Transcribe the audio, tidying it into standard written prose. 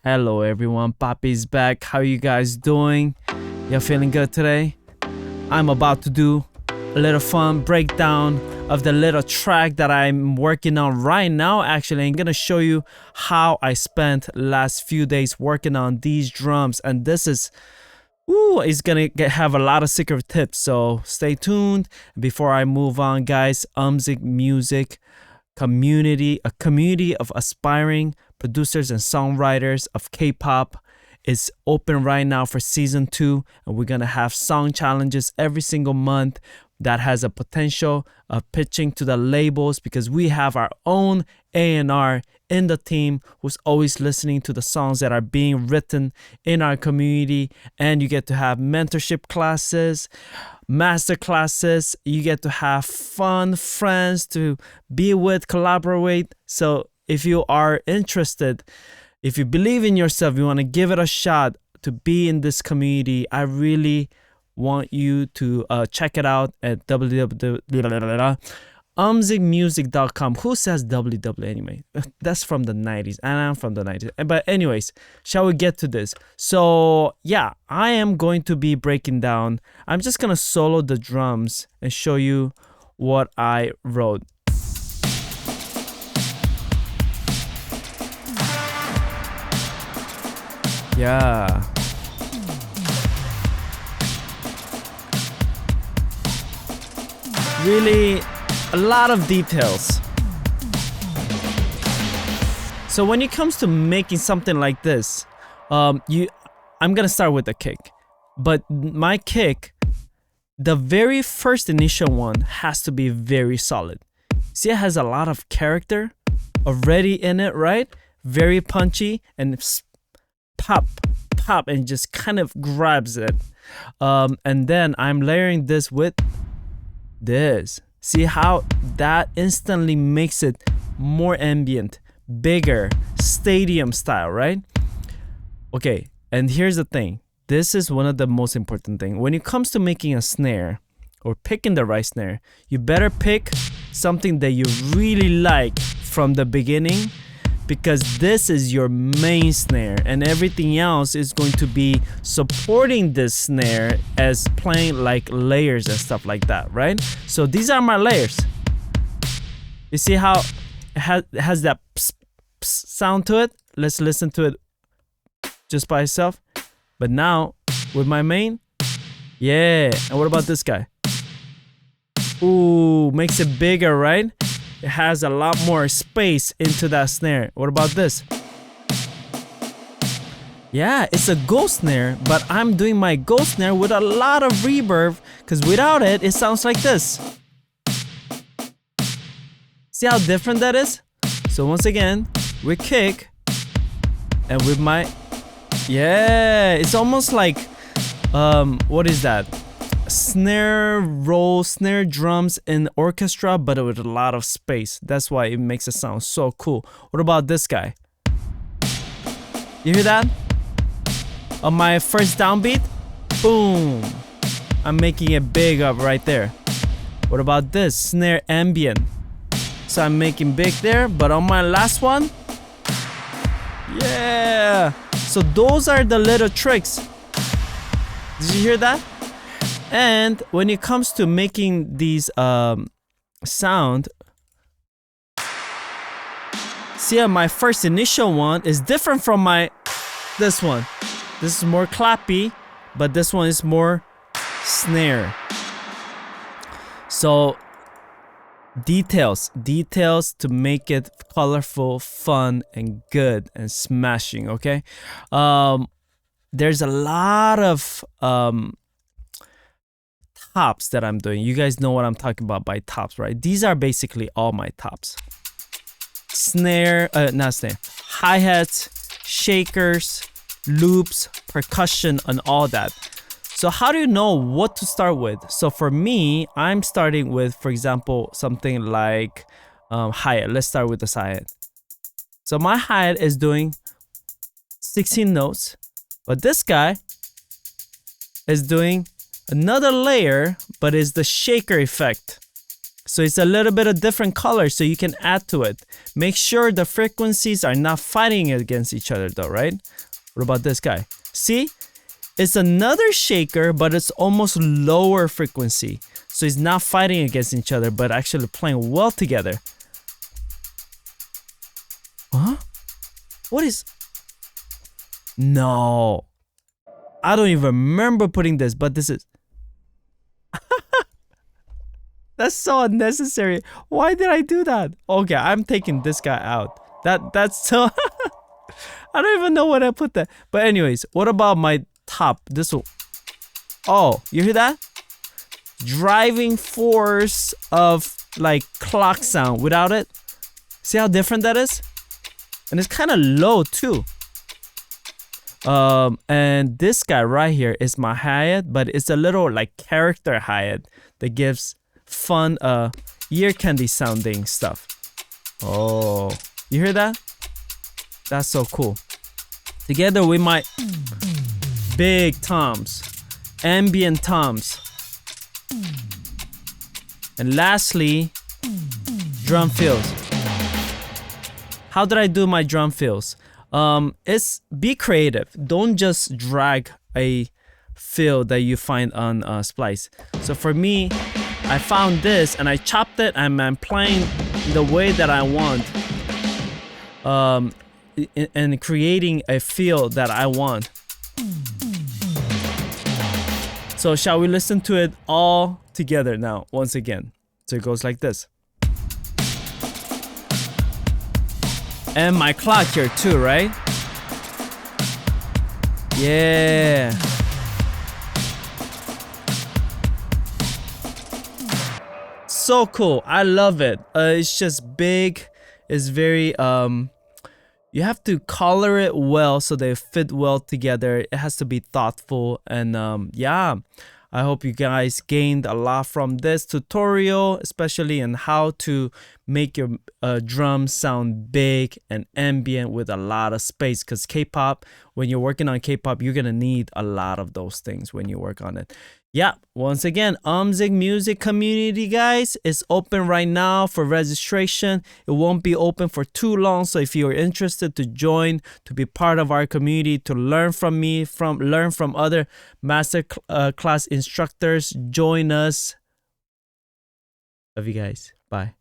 Hello everyone, Papi's back. How you guys doing? You feeling good today? I'm about to do a little fun breakdown of the little track that I'm working on right now. Actually, I'm gonna show you how I spent last few days working on these drums, and this is it's gonna have a lot of secret tips, so stay tuned. Before I move on, guys, Umzik Music community, a community of aspiring producers and songwriters of K-pop is open right now for season 2, and we're gonna have song challenges every single month that has a potential of pitching to the labels, because we have our own A&R in the team who's always listening to the songs that are being written in our community. And you get to have mentorship classes, master classes, you get to have fun friends to be with, collaborate. So if you are interested, if you believe in yourself, you want to give it a shot to be in this community, I really want you to check it out at www.umzikmusic.com. Who says www anyway? That's from the 90s, and I'm from the 90s. But anyways, shall we get to this? So yeah, I am going to be breaking down. I'm just gonna solo the drums and show you what I wrote. Yeah. Really a lot of details. So when it comes to making something like this, I'm gonna start with the kick. But my kick, the very first initial one, has to be very solid. See, it has a lot of character already in it, right? Very punchy, and pop, and just kind of grabs it. And then I'm layering this with this. See how that instantly makes it more ambient, bigger, stadium style, right? Okay, and here's the thing. This is one of the most important things. When it comes to making a snare or picking the right snare, you better pick something that you really like from the beginning, because this is your main snare and everything else is going to be supporting this snare as playing like layers and stuff like that, right? So these are my layers. You see how it has that pss, pss sound to it? Let's listen to it just by itself. But now with my main, yeah. And what about this guy? Ooh, makes it bigger, right? It has a lot more space into that snare. What about this? Yeah, it's a ghost snare, but I'm doing my ghost snare with a lot of reverb, because without it, it sounds like this. See how different that is? So once again, with kick and with my... Yeah, it's almost like... what is that? Snare roll, snare drums in orchestra, but with a lot of space. That's why it makes it sound so cool. What about this guy? You hear that? On my first downbeat, boom, I'm making it big up right there. What about this? Snare ambient. So I'm making big there, but on my last one, yeah. So those are the little tricks. Did you hear that? And when it comes to making these sound, see, my first initial one is different from this one. This is more clappy, but this one is more snare. So details to make it colorful, fun, and good and smashing. Okay, there's a lot of tops that I'm doing. You guys know what I'm talking about by tops, right? These are basically all my tops. Not snare, hi-hats, shakers, loops, percussion, and all that. So how do you know what to start with? So for me, I'm starting with, for example, something like hi-hat. Let's start with the hi-hat. So my hi-hat is doing 16 notes, but this guy is doing another layer, but is the shaker effect. So it's a little bit of different color, so you can add to it. Make sure the frequencies are not fighting against each other though, right? What about this guy? See? It's another shaker, but it's almost lower frequency. So it's not fighting against each other, but actually playing well together. Huh? What is... No. I don't even remember putting this, but this is... That's so unnecessary. Why did I do that? Okay, I'm taking this guy out. That's so... I don't even know what I put there. But anyways, what about my top? This will... Oh, you hear that? Driving force of like clock sound. Without it, see how different that is? And it's kind of low too. And this guy right here is my hi-hat, but it's a little like character hi-hat that gives fun ear candy sounding stuff. Oh, you hear that? That's so cool. Together with my big toms, ambient toms. And lastly, drum fills. How did I do my drum fills? It's be creative. Don't just drag a fill that you find on Splice. So for me, I found this and I chopped it and I'm playing the way that I want. And creating a feel that I want. So shall we listen to it all together now, once again? So it goes like this. And my clock here too, right? Yeah. So cool. I love it. It's just big. It's very you have to color it well so they fit well together. It has to be thoughtful, and yeah, I hope you guys gained a lot from this tutorial, especially in how to make your drums sound big and ambient with a lot of space, because K-pop, when you're working on K-pop, you're gonna need a lot of those things when you work on it. Yeah, once again, Umzik Music Community, guys, is open right now for registration. It won't be open for too long, so if you're interested to join, to be part of our community, to learn from me, learn from other master class instructors, join us. Love you guys. Bye.